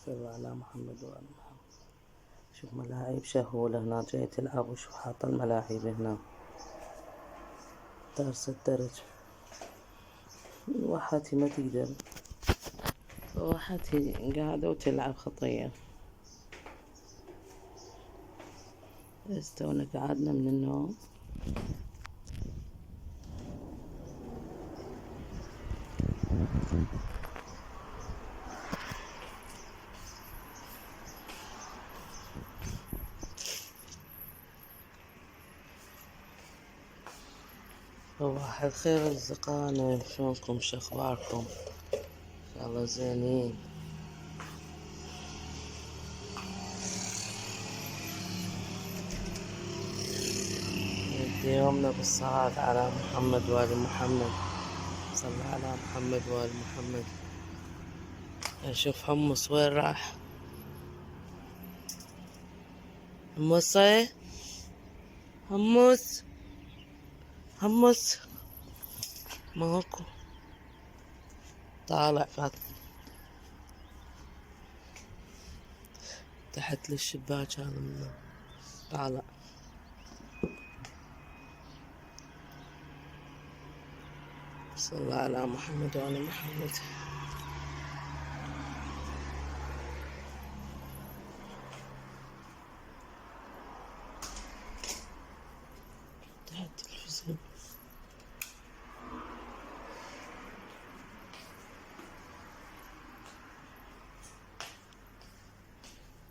صلوا على محمد وآل محمد. شوف ملاعب شهولة هنا جاي تلعب، وشوف حاطة الملاعب هنا دارس الدرج. وحدتي ما تقدر، وحدتي قاعدة وتلعب خطية. تونا قعدنا من النوم. صباح الخير أصدقائنا، شلونكم؟ شخباركم؟ إن شاء الله زينين. نبدي يومنا بالصلاة على محمد وآل محمد. صلى على محمد وآل محمد. أشوف حمص وين راح؟ حمصي، حمص، حمص ماكو، طالع فات تحت للشباك هذا منه طالع. صلى على محمد وآل محمد. تحت التلفزيون.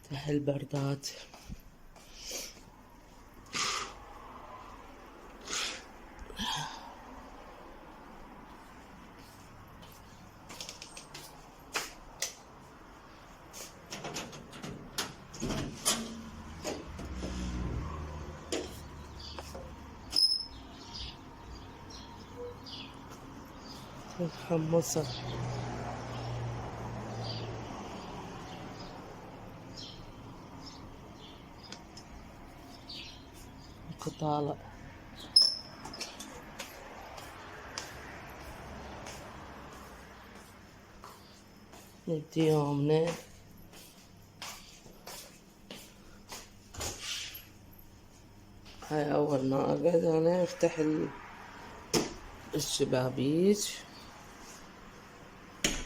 تحت البردات. متحمصة. طالع. نبدي يومنا. هاي أول ما أقعد أنا أفتح الشبابيك،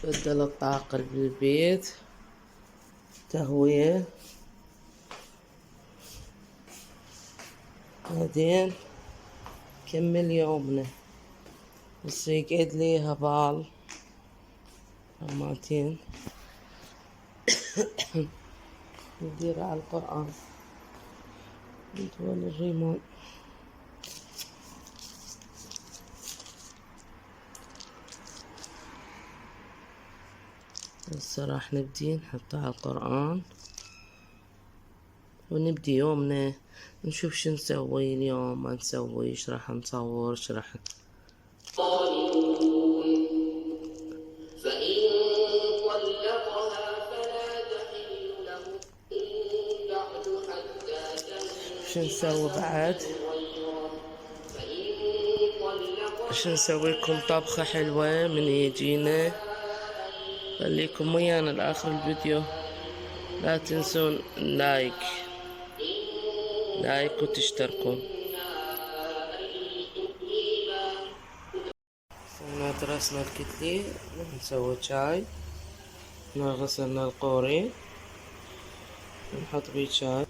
بدل الطاقة بالبيت، تهوية، بعدين كمل يومنا. بس يقعد لي هبال رماتين ندير على القرآن. وين الريمون؟ هسه راح نبدي نحطه على القرآن ونبدي يومنا، نشوف شو نسوي اليوم، ما نسوي، ايش راح نصور، ايش راح فإن طلقها فلا تحل له من بعد حتى تنكح شو نسوي بعد. شو نسوي لكم طبخة حلوة من يجينا. خليكم ويانا لآخر الفيديو. لا تنسون لايك وتشتركوا. هنا درسنا الكتلي، نسوي شاي. هنا غسلنا القوري، نحط بيه شاي.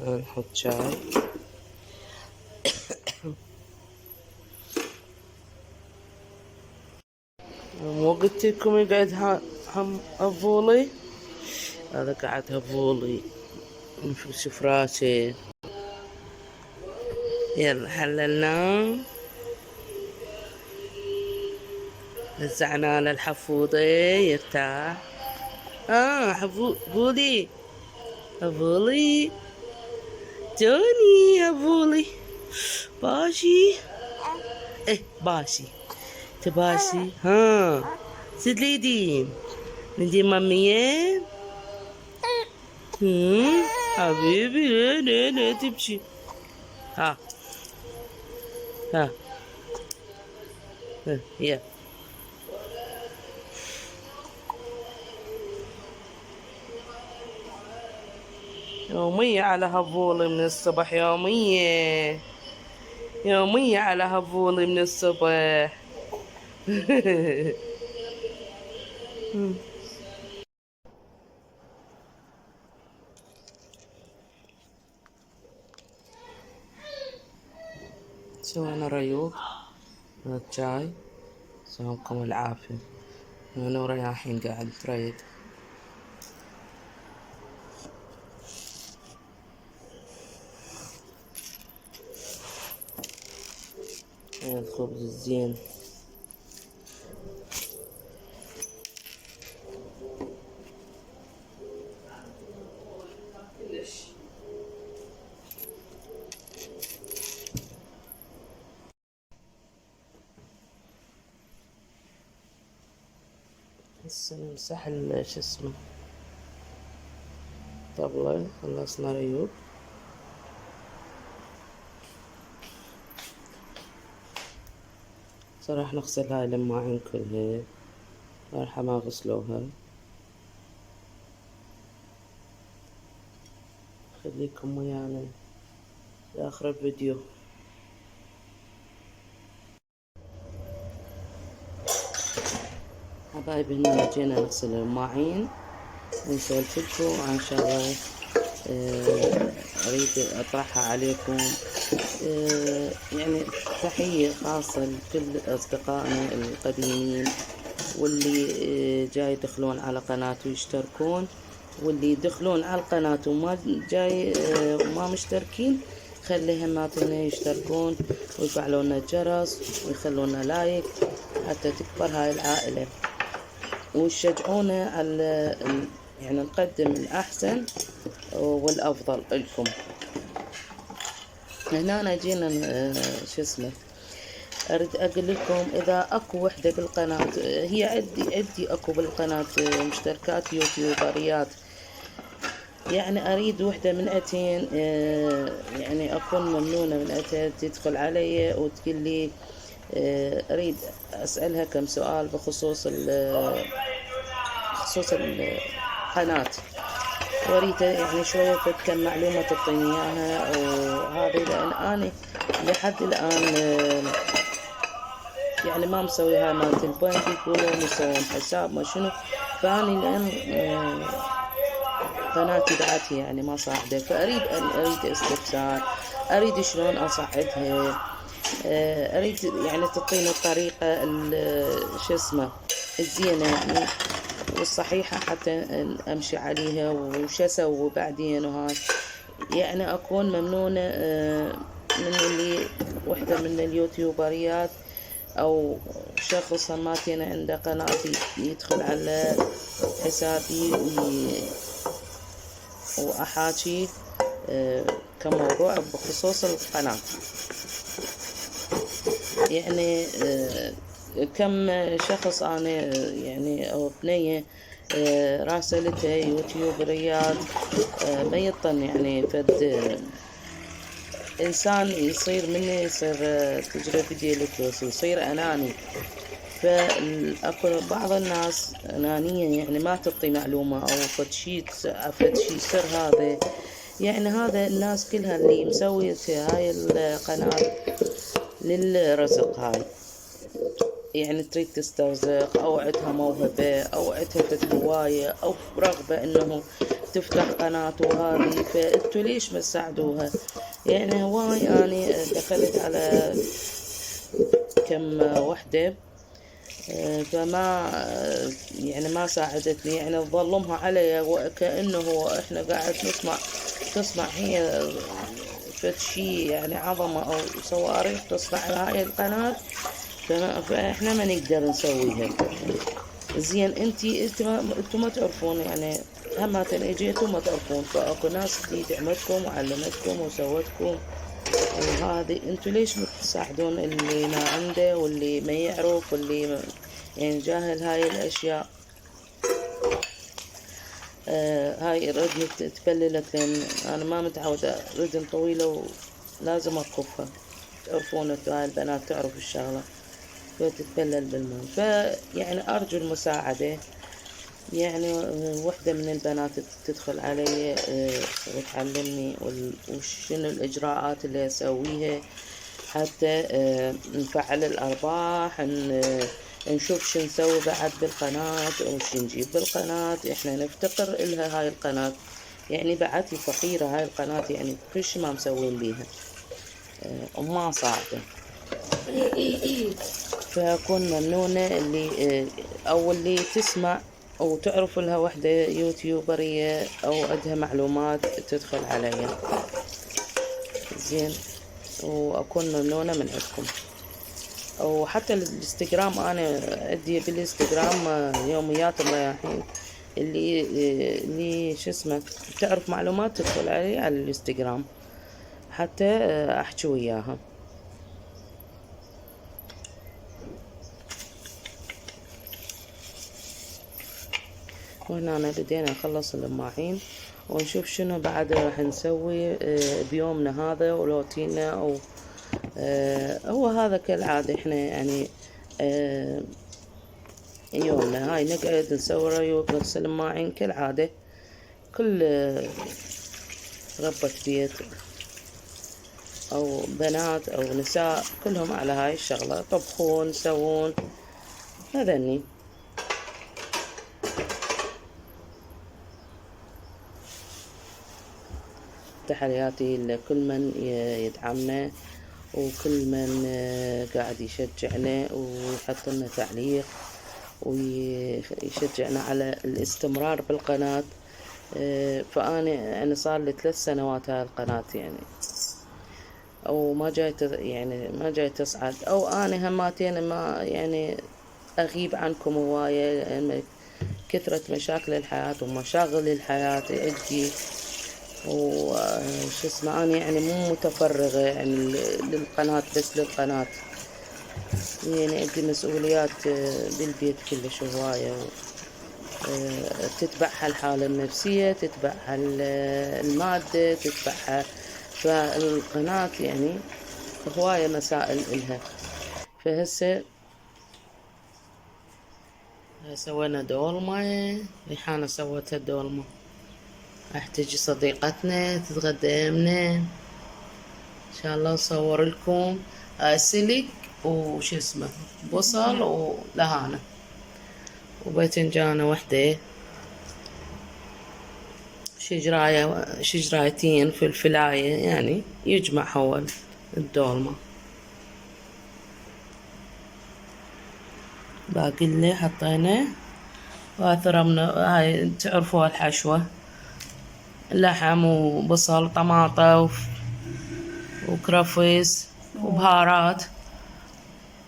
نحط شاي. مو قلت لكم يقعد هم هفولي، هذا قاعد هفولي. نشوف راسه. يلا حللناه، وزعناه للحفوضة يرتاح. بولي، هفولي توني، هفولي باشي. ايه باشي تباشي. سد ليدين ندي ماميين. حبيبي لا لا لا تمشي. ها يا يومية على هالظول من الصبح، يومية يومية على هالظول من الصبح. سوينا ريوق الشاي، سلامكم العافية. أنا رايحين قاعد تريد. الخبز الزين. هسه نمسح شو اسمه طبلة. خلصنا ريوق. راح نغسل هاي المواعين كلها، راح ما غسلوها. خليكم ويانا لآخر الفيديو. حبايبي هنا جينا نغسل المواعين ونسولف لكم عن شغلة أريد أطرحها عليكم. يعني تحية خاصة لكل أصدقائنا القديمين واللي جاي يدخلون على قناتي ويشتركون، واللي يدخلون على القناة وما جاي وما مشتركين خلي هماتنا يشتركون ويفعلون الجرس ويخلونا لايك حتى تكبر هاي العائلة، ويشجعونا على يعني نقدم الأحسن والأفضل لكم. هنا جينا شو اسمه أريد أقول لكم إذا أكو وحدة بالقناة، هي عدي أكو بالقناة مشتركات يوتيوبريات، يعني أريد وحدة من أتين، يعني أكون ممنونة من أتين تدخل علي وتقول لي أريد أسألها كم سؤال بخصوص خصوص القناة، وأريد يعني شوية كم معلومة تعطيني إياها. وهذا لأن أنا لحد الآن يعني ما مسوي هاي مالت البنك، يقولون يسوون حساب ما شنو، فاني لان قناتي دعتي يعني ما صاعدة، فاريد استفسار، اريد شلون اصعدها، اريد يعني تعطيني الطريقة شو اسمه الزينة يعني والصحيحة حتى امشي عليها وش اسوي بعدين. وهاي يعني اكون ممنونة من اللي وحدة من اليوتيوبريات او شخص هماتنا عنده قناتي يدخل على حسابي واحاكي كموضوع بخصوص القناة. يعني كم شخص انا يعني او بنية راسلتها يوتيوبريات ما يطن يعني فد إنسان يصير مني يصير تجربة ديالك يصير أناني، فأكو بعض الناس أنانية يعني ما تعطي معلومة أو فد شي سر. هذا يعني هذا الناس كلها اللي مسوية هاي القناة للرزق، هاي يعني تريد تسترزق أو عندها موهبة أو عندها فد هواية أو رغبة إنه تفتح قناة وهذه، فانتوا ليش ما تساعدوها؟ يعني هواي أنا دخلت على كم وحدة فما يعني ما ساعدتني، يعني تظلمها علي وكأنه احنا قاعد تصنع هي فد شي يعني عظمة او صواريخ تصنع هاي القناة، فاحنا ما نقدر نسويها. زين انتوا ما تعرفون يعني هماتن اجيتوا ما تعرفون، فاكو ناس جديدة عمتكم وعلمتكم وسوتكم، وهذه انتوا ليش ما تساعدون اللي ما عنده واللي ما يعرف واللي يعني جاهل هاي الاشياء. هاي ردن تبللت لان انا ما متعودة ردن طويلة ولازم اكفها. تعرفون انتوا هاي البنات تعرف الشغلة، فتتبلل بالماء. فيعني أرجو المساعدة. يعني وحدة من البنات تدخل علي وتعلمني وشنو الإجراءات اللي أسويها حتى نفعل الأرباح، نشوف شو نسوي بعد بالقناة وش نجيب بالقناة. احنا نفتقر إلها هاي القناة، يعني بعد فقيرة هاي القناة، يعني كل شي ما مسوين بيها وما صعبة. فأكون ممنونة اللي أو اللي تسمع أو تعرف لها وحدة يوتيوبرية أو عندها معلومات تدخل عليا زين، وأكون ممنونة من عندكم. أو حتى الانستغرام، أنا عندي بالانستغرام يوميات الرياحين، اللي شو اسمه تعرف معلومات تدخل علي على الانستغرام حتى أحكي وياها. وهنا بدينا نخلص الماعين ونشوف شنو بعد راح نسوي بيومنا هذا وروتيننا. أو هو هذا كالعادة احنا يعني يومنا هاي نقعد نسوي ريوق نغسل الماعين كالعادة. كل ربة بيت أو بنات أو نساء كلهم على هاي الشغلة، يطبخون يسوون هذني. تحياتي لكل من يدعمنا وكل من قاعد يشجعنا ويحط لنا تعليق ويشجعنا على الاستمرار بالقناة. فأنا صار لي 3 سنوات هاي القناة يعني، أو ما جاي تصعد، أو أنا هماتين ما يعني أغيب عنكم هواية يعني كثرة مشاكل الحياة ومشاغل الحياة أجي وش اسمه. أنا يعني مو متفرغة يعني للقناة، بس للقناة يعني عندي مسؤوليات بالبيت كلش هواية. تتبعها الحالة النفسية، تتبعها المادة، تتبعها. فالقناة يعني هواية مسائل إلها. فهسه سوينا دولمة، ريحانة سوتها دولمة، راح تجي صديقتنا تتغدى يمنا ان شاء الله. نصور لكم سلق وش اسمه بصل ولهانة وباذنجانة وحدة، شجرايتين فلفلاية، يعني يجمع هو الدولمة. باقي اللي حطينا وثرمنا هاي تعرفوا الحشوة، لحم وبصل طماطة وكرفس وبهارات.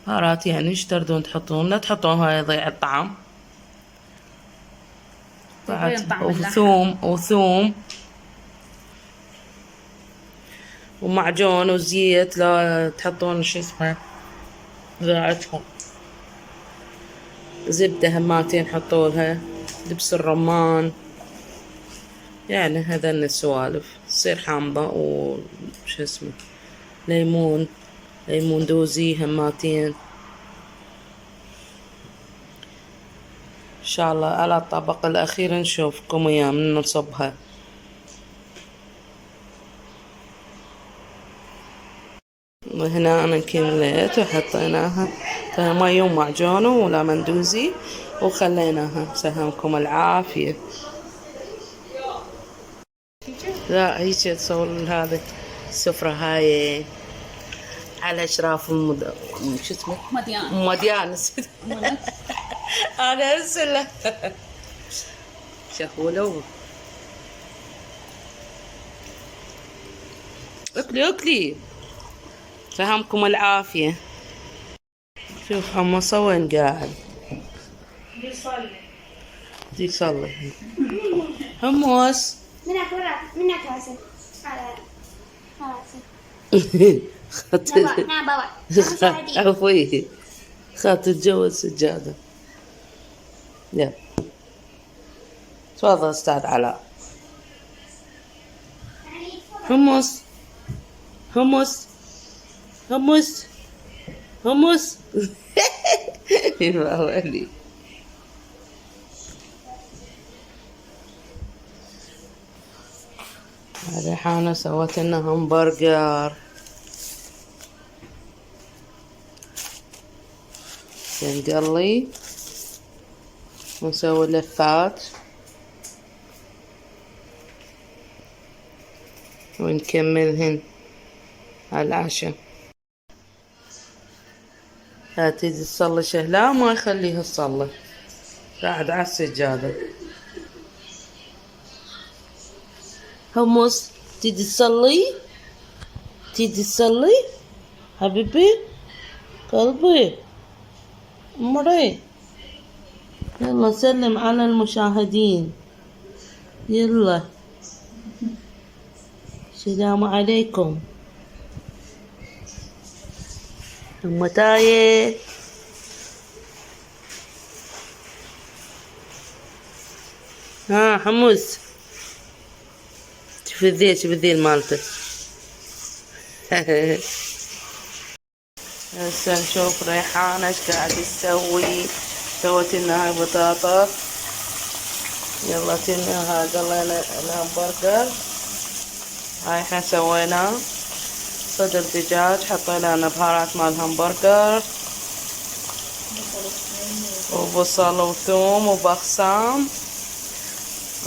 بهارات يعني ايش تردون تحطون، لا تحطون هاي يضيع الطعم. وثوم ومعجون وزيت، لا تحطون شو اسمه ذاعتهم. زبدة هماتين حطولها، دبس الرمان، يعني هذن السوالف تصير حامضة. وش اسمه ليمون دوزي هماتين. ان شاء الله على الطبق الاخير نشوفكم وياه من نصبها. وهنا انا كملت وحطيناها مي ومعجون ولا مندوزي وخليناها. سهمكم العافية. لا هيك تصور هذا السفرة هاي على اشراف شو اسمه مديان انا اسله شهولو. اكلي سهمكم العافية. شوف حمصة وين قاعد يصلي حمص منك راسي راسي عفوي خاطر تتجوز سجادة. يلا تفضل استاذ علاء. حمص همس همس. يبغى ريحانة سوت لنا همبرجر. نقلي ونسوي لفات ونكملهن على العشاء. لا تيجي تصلي شهلا ما يخليها تصلي، قاعد على السجادة. همس تيجي تصلي، تيجي تصلي حبيبي قلبي مري. يلا سلم على المشاهدين، يلا السلام عليكم. متاي ها حموس، شوف الذيل مالته. هسه نشوف ريحانة ايش قاعد تسوي. سوت لنا هاي بطاطا، يلا تنها قلينا الهمبرجر. هاي احنا سويناه صدر دجاج، حطينا لنا بهارات مال همبرجر وبصل وثوم وبقسام،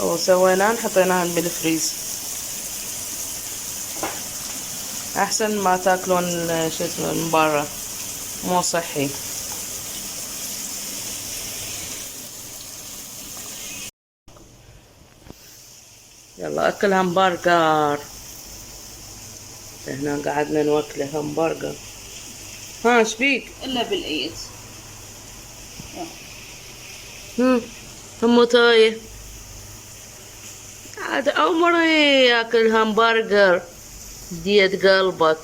وسويناه حطيناهن بالفريز. احسن ما تاكلون شو اسمه من برا، مو صحي. يلا اكل همبرجر. هنا قعدنا نوكله همبرجر. ها شبيك؟ إلا بالعيد. هم تايه عاد عمري ياكل همبرجر ديت قلبك.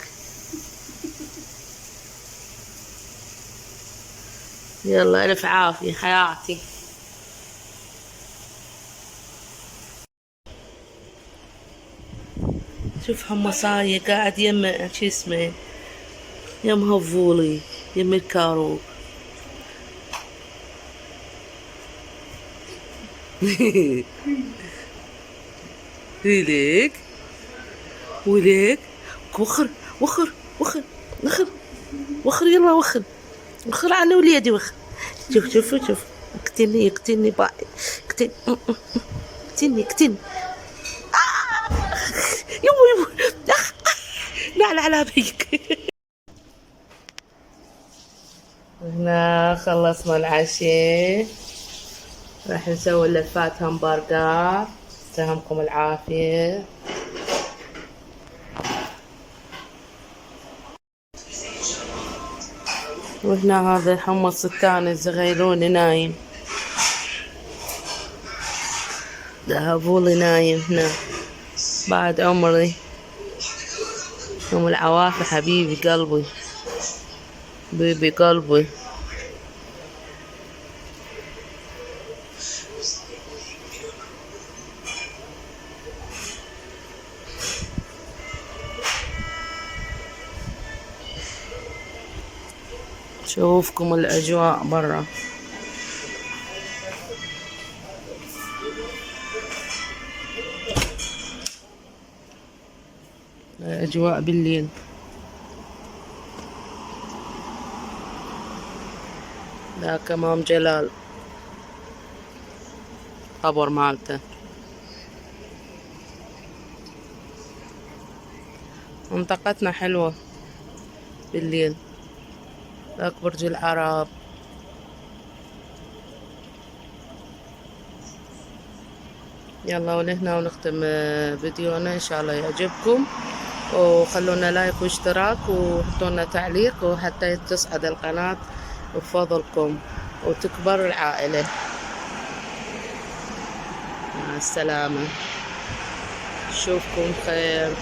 يلا الف عافية حياتي. شوف همصاية قاعد يم شو اسمه، يم هفولي، يم الكاروب. وليك وليك وخر وخر وخر وخر وخر، يلا وخر وخر على وليدي وخر. شوف شوف شوف، اقتلني اقتلني باي، اقتلني اقتلني. يمو لا على بيك. هنا خلصنا العشاء، راح نسوي لفات همبرجر. يسلمكم العافية. وهنا هذا الحمص الثاني الزغيروني نايم، ذهبولي نايم هنا بعد عمري. يوم العوافي حبيبي قلبي بيبي قلبي. شوفكم الأجواء برا، الأجواء بالليل. ذاك امام جلال قبر مالته. منطقتنا حلوة بالليل، ذاك برج العرب. يلا ولهنا ونختم فيديونا، ان شاء الله يعجبكم، وخلونا لايك واشتراك وحطونا تعليق وحتى تصعد القناة بفضلكم وتكبر العائلة. مع السلامة، اشوفكم خير.